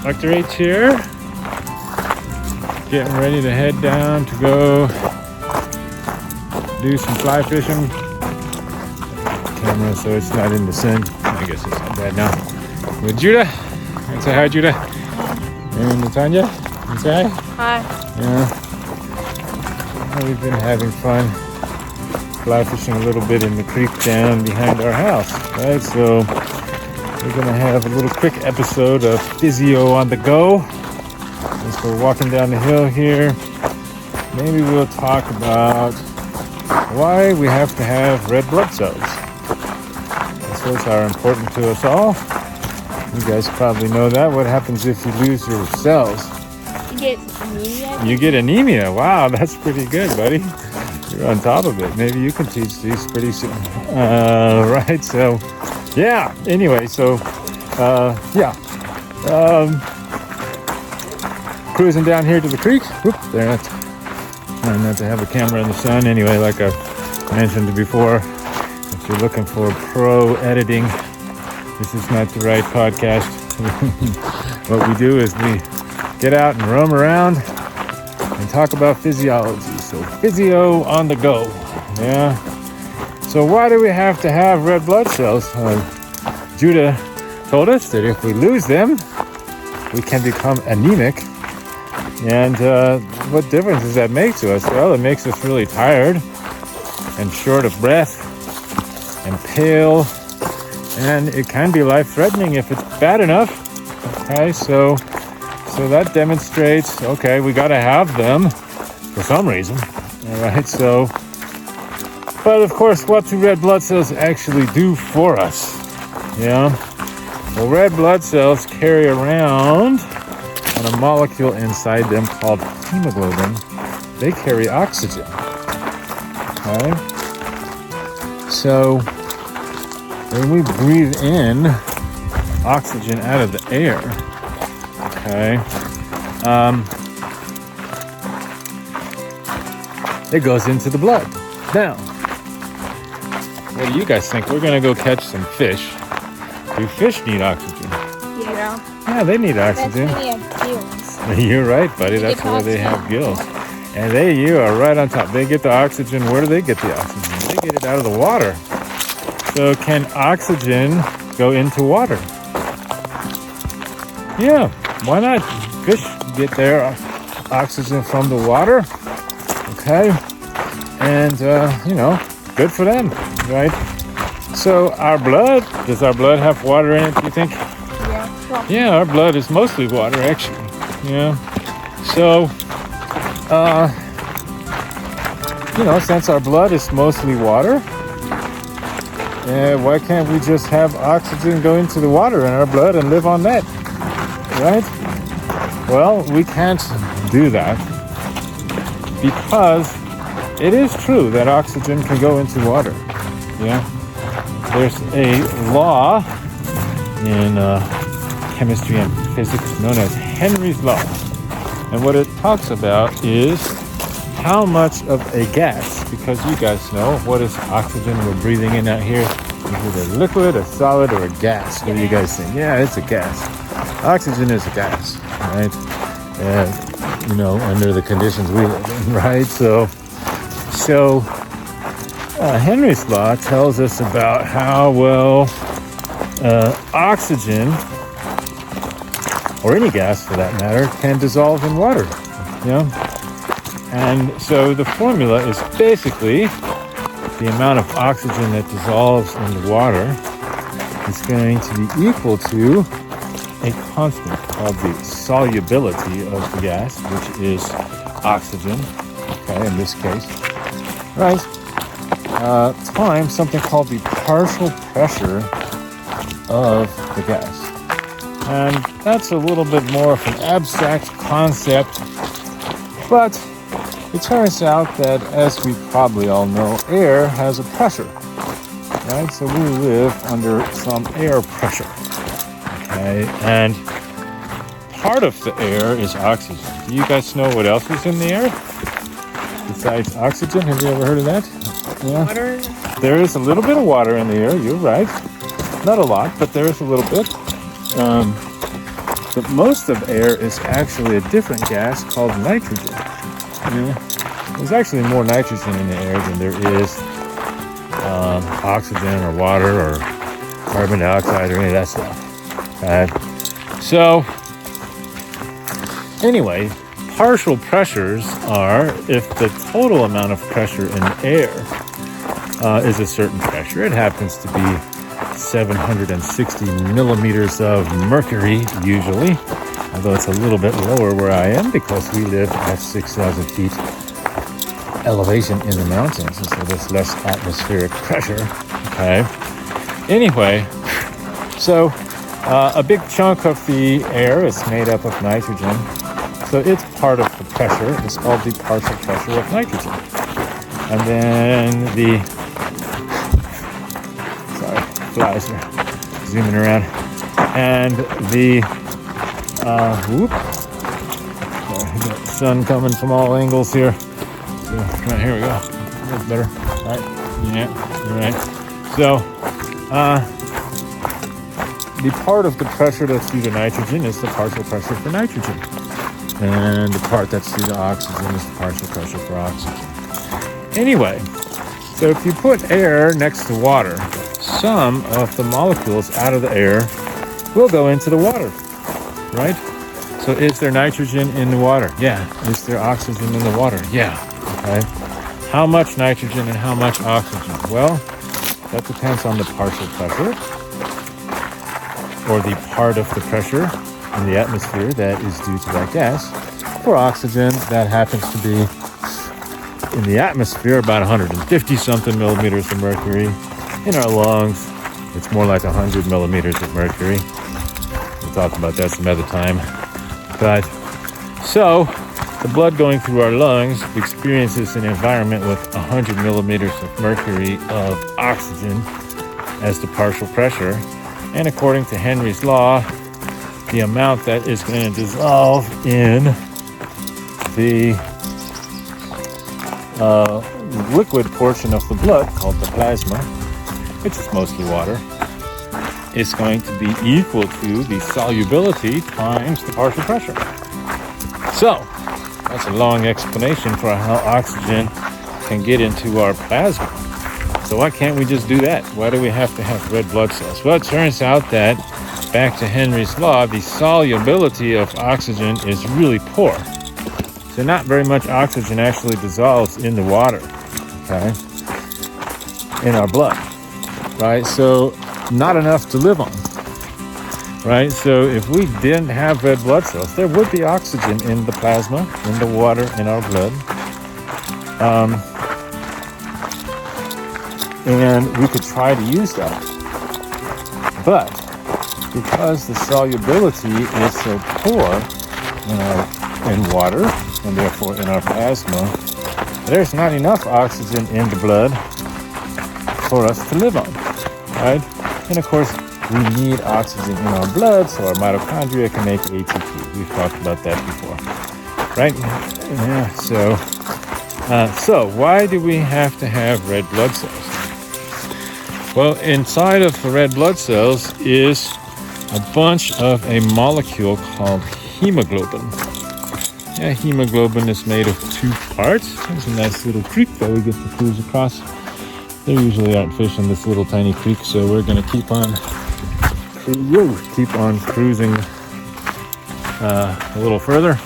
Dr. H here. Getting ready to head down to go do some fly fishing. Camera so it's not in the sun. I guess it's not bad now. With Judah. Say hi, Judah. And Natanya. Say hi. Hi. Yeah. Well, we've been having fun fly fishing a little bit in the creek down behind our house, right? So we're gonna have a little quick episode of Physio on the go. As we're walking down the hill here, maybe we'll talk about why we have to have red blood cells. Those are important to us all. You guys probably know that. What happens if you lose your cells? You get anemia? You get anemia. Wow, that's pretty good, buddy. You're on top of it. Maybe you can teach these pretty soon. Right, so, yeah. Anyway, so, cruising down here to the creek. Whoop, there. Trying not to have a camera in the sun. Anyway, like I mentioned before, if you're looking for pro editing, this is not the right podcast. What we do is we get out and roam around and talk about physiology. So physio on the go. Yeah. So why do we have to have red blood cells? Judah told us that if we lose them, we can become anemic. And what difference does that make to us? Well, it makes us really tired and short of breath and pale, and it can be life-threatening if it's bad enough. Okay, so that demonstrates, okay, we got to have them for some reason. All right, so, but of course, what do red blood cells actually do for us? Yeah, well, red blood cells carry around on a molecule inside them called hemoglobin. They carry oxygen. Okay, so when we breathe in oxygen out of the air, okay, it goes into the blood. Now, what do you guys think? We're gonna go catch some fish. Do fish need oxygen? Yeah. Yeah, they need oxygen. That's when you have gills. You're right, buddy. They That's get why they oxygen. have gills. And you are right on top. They get the oxygen. Where do they get the oxygen? They get it out of the water. So can oxygen go into water? Yeah, why not? Fish get their oxygen from the water. Okay. And, good for them, right? So our blood, does our blood have water in it, do you think? Yeah. Well, Yeah, our blood is mostly water, actually. Yeah. So, since our blood is mostly water, why can't we just have oxygen go into the water in our blood and live on that? Right? Well, we can't do that because it is true that oxygen can go into water. Yeah. There's a law in chemistry and physics known as Henry's Law. And what it talks about is how much of a gas, because you guys know, what is oxygen we're breathing in out here? Is it a liquid, a solid, or a gas? What do you guys think? Yeah, it's a gas. Oxygen is a gas, right? Under the conditions we live in, right? So Henry's Law tells us about how well oxygen, or any gas for that matter, can dissolve in water. Yeah. And so the formula is basically the amount of oxygen that dissolves in the water is going to be equal to a constant called the solubility of the gas, which is oxygen, okay, in this case, right, times something called the partial pressure of the gas. And that's a little bit more of an abstract concept, but it turns out that, as we probably all know, air has a pressure, right? So we live under some air pressure, okay? And part of the air is oxygen. Do you guys know what else is in the air besides oxygen? Have you ever heard of that? Yeah. water. There is a little bit of water in the air, you're right. Not a lot, but there is a little bit. But most of air is actually a different gas called nitrogen. There's actually more nitrogen in the air than there is oxygen or water or carbon dioxide or any of that stuff. So anyway, partial pressures are if the total amount of pressure in the air is a certain pressure. It happens to be 760 millimeters of mercury usually, although it's a little bit lower where I am because we live at 6,000 feet elevation in the mountains, and so there's less atmospheric pressure. Anyway, so a big chunk of the air is made up of nitrogen, so it's part of the pressure. It's called the partial pressure of nitrogen. And then flies are zooming around, and the sun coming from all angles here. So, right, here we go. That's better. All right. Yeah. All right. So, the part of the pressure that's due to nitrogen is the partial pressure for nitrogen, and the part that's due to oxygen is the partial pressure for oxygen. Anyway, so if you put air next to water, some of the molecules out of the air will go into the water, right? So is there nitrogen in the water? Yeah. Is there oxygen in the water? Yeah. How much nitrogen and how much oxygen? Well, that depends on the partial pressure, or the part of the pressure in the atmosphere that is due to that gas. For oxygen, that happens to be in the atmosphere about 150 something millimeters of mercury. In our lungs, it's more like 100 millimeters of mercury. We'll talk about that some other time. But so the blood going through our lungs experiences an environment with 100 millimeters of mercury of oxygen as the partial pressure. And according to Henry's law, the amount that is going to dissolve in the liquid portion of the blood, called the plasma, which is mostly water, is going to be equal to the solubility times the partial pressure. So, that's a long explanation for how oxygen can get into our plasma. So why can't we just do that? Why do we have to have red blood cells? Well, it turns out that, back to Henry's law, the solubility of oxygen is really poor. So not very much oxygen actually dissolves in the water, in our blood, right? So not enough to live on, right? So if we didn't have red blood cells, there would be oxygen in the plasma, in the water, in our blood. And we could try to use that. But because the solubility is so poor in water, and therefore in our plasma, there's not enough oxygen in the blood for us to live on, right? And of course, we need oxygen in our blood so our mitochondria can make ATP. We've talked about that before, right? Yeah, so why do we have to have red blood cells? Well, inside of the red blood cells is a bunch of a molecule called hemoglobin. Yeah, hemoglobin is made of two parts. There's a nice little creek that we get to cruise across. There usually aren't fish in this little tiny creek, so we're going to keep on cruising a little further.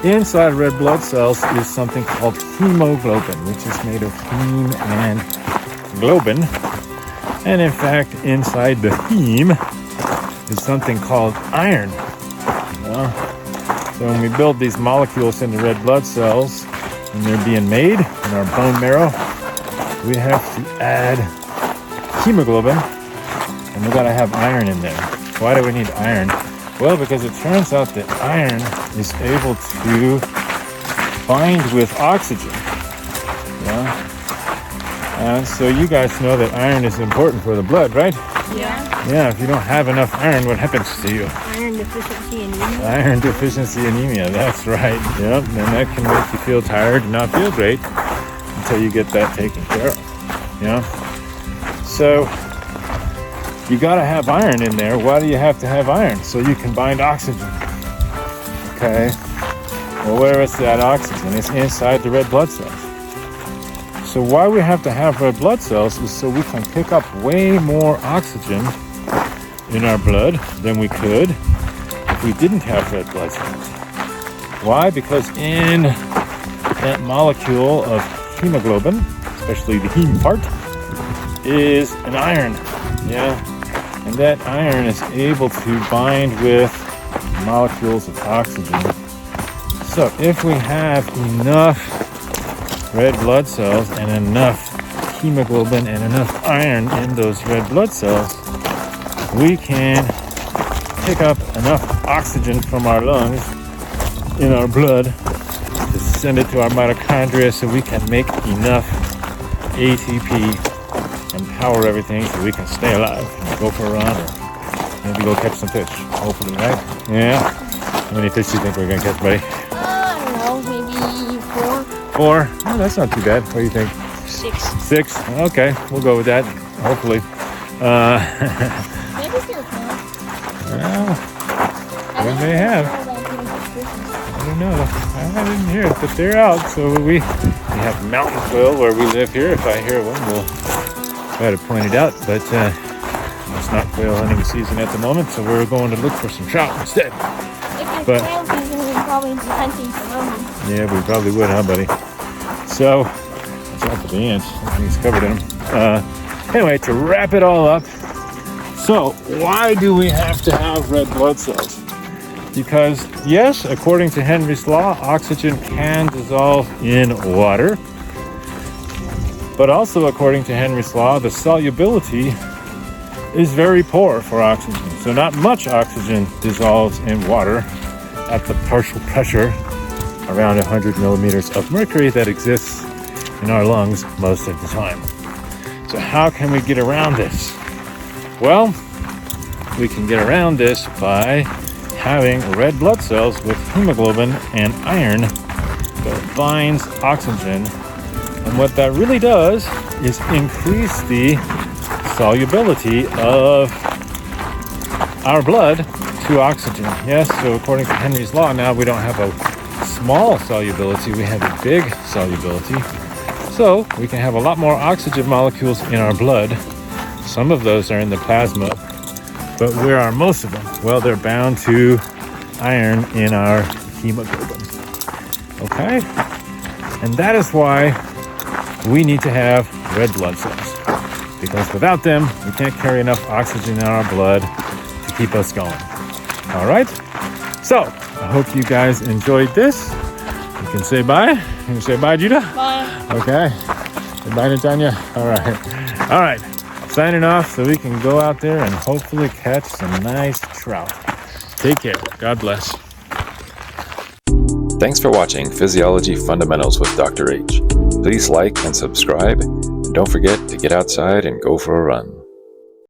Inside red blood cells is something called hemoglobin, which is made of heme and globin. And in fact, inside the heme is something called iron. So when we build these molecules in the red blood cells, and they're being made in our bone marrow, we have to add hemoglobin, and we gotta have iron in there. Why do we need iron? Well, because it turns out that iron is able to bind with oxygen. And so you guys know that iron is important for the blood, right? Yeah. Yeah, if you don't have enough iron, what happens to you? Iron deficiency anemia. Iron deficiency anemia, that's right. Yep, and that can make you feel tired and not feel great until you get that taken care of. So you gotta have iron in there. Why do you have to have iron? So you can bind oxygen. Okay. Well, where is that oxygen? It's inside the red blood cells. So why we have to have red blood cells is so we can pick up way more oxygen in our blood than we could if we didn't have red blood cells. Why? Because in that molecule of hemoglobin, especially the heme part, is an iron. Yeah. And that iron is able to bind with molecules of oxygen. So if we have enough red blood cells and enough hemoglobin and enough iron in those red blood cells, we can pick up enough oxygen from our lungs in our blood to send it to our mitochondria so we can make enough ATP and power everything so we can stay alive and go for a run or maybe go catch some fish, hopefully, right? Yeah? How many fish do you think we're gonna catch, buddy? I don't know, maybe 4. 4? Oh, that's not too bad. What do you think? 6. 6? Okay, we'll go with that, hopefully. Maybe 6. Well, we may have. I don't know. I didn't hear it, but they're out. So we have mountain quail where we live here. If I hear one, we'll try to point it out. But it's not quail hunting season at the moment, so we're going to look for some trout instead. But quail season, we'd probably be hunting for them. Yeah, we probably would, huh, buddy? So, watch out for the ants. Everything's covered in them. Anyway, to wrap it all up, so why do we have to have red blood cells? Because, yes, according to Henry's law, oxygen can dissolve in water. But also, according to Henry's law, the solubility is very poor for oxygen. So not much oxygen dissolves in water at the partial pressure around 100 millimeters of mercury that exists in our lungs most of the time. So how can we get around this? Well, we can get around this by having red blood cells with hemoglobin and iron that binds oxygen. And what that really does is increase the solubility of our blood to oxygen. Yes, so according to Henry's law, now we don't have a small solubility, we have a big solubility. So we can have a lot more oxygen molecules in our blood. Some of those are in the plasma, but where are most of them? Well, they're bound to iron in our hemoglobin. Okay? And that is why we need to have red blood cells. Because without them, we can't carry enough oxygen in our blood to keep us going. All right? So, I hope you guys enjoyed this. You can say bye. You can say bye, Judah? Bye. Okay. Say bye, Natanya. All right. All right. Signing off so we can go out there and hopefully catch some nice trout. Take care. God bless. Thanks for watching Physiology Fundamentals with Dr. H. Please like and subscribe. And don't forget to get outside and go for a run.